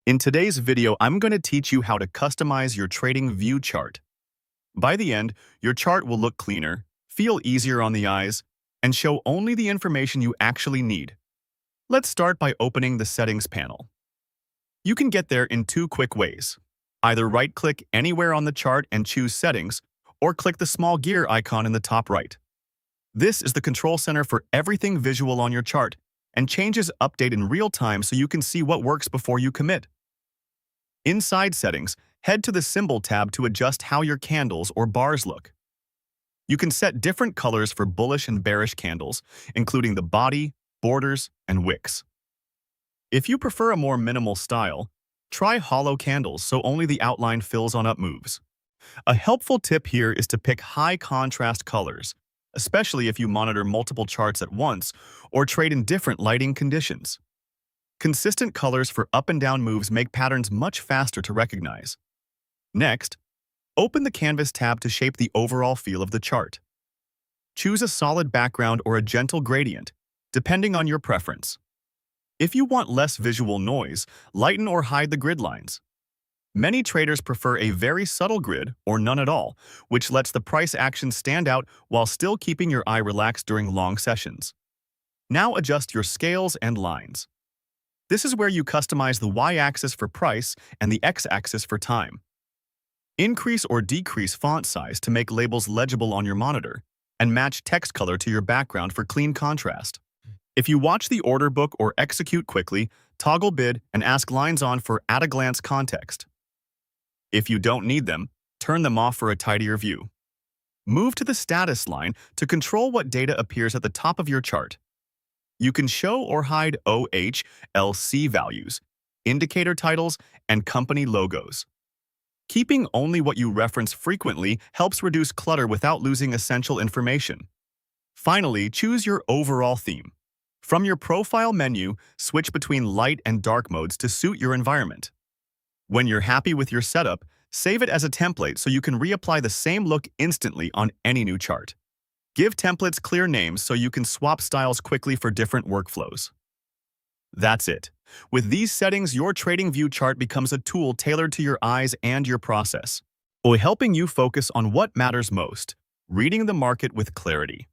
In today's video, I'm going to teach you how to customize your TradingView chart. By the end, your chart will look cleaner, feel easier on the eyes, and show only the information you actually need. Let's start by opening the Settings panel. You can get there in two quick ways. Either right-click anywhere on the chart and choose Settings, or click the small gear icon in the top right. This is the control center for everything visual on your chart, and changes update in real time so you can see what works before you commit. Inside Settings, head to the Symbol tab to adjust how your candles or bars look. You can set different colors for bullish and bearish candles, including the body, borders, and wicks. If you prefer a more minimal style, try hollow candles so only the outline fills on up moves. A helpful tip here is to pick high contrast colors, especially if you monitor multiple charts at once or trade in different lighting conditions. Consistent colors for up and down moves make patterns much faster to recognize. Next, open the Canvas tab to shape the overall feel of the chart. Choose a solid background or a gentle gradient, depending on your preference. If you want less visual noise, lighten or hide the grid lines. Many traders prefer a very subtle grid or none at all, which lets the price action stand out while still keeping your eye relaxed during long sessions. Now adjust your scales and lines. This is where you customize the y-axis for price and the x-axis for time. Increase or decrease font size to make labels legible on your monitor, and match text color to your background for clean contrast. If you watch the order book or execute quickly, toggle bid and ask lines on for at-a-glance context. If you don't need them, turn them off for a tidier view. Move to the status line to control what data appears at the top of your chart. You can show or hide OHLC values, indicator titles, and company logos. Keeping only what you reference frequently helps reduce clutter without losing essential information. Finally, choose your overall theme. From your profile menu, switch between light and dark modes to suit your environment. When you're happy with your setup, save it as a template so you can reapply the same look instantly on any new chart. Give templates clear names so you can swap styles quickly for different workflows. That's it. With these settings, your TradingView chart becomes a tool tailored to your eyes and your process, helping you focus on what matters most, reading the market with clarity.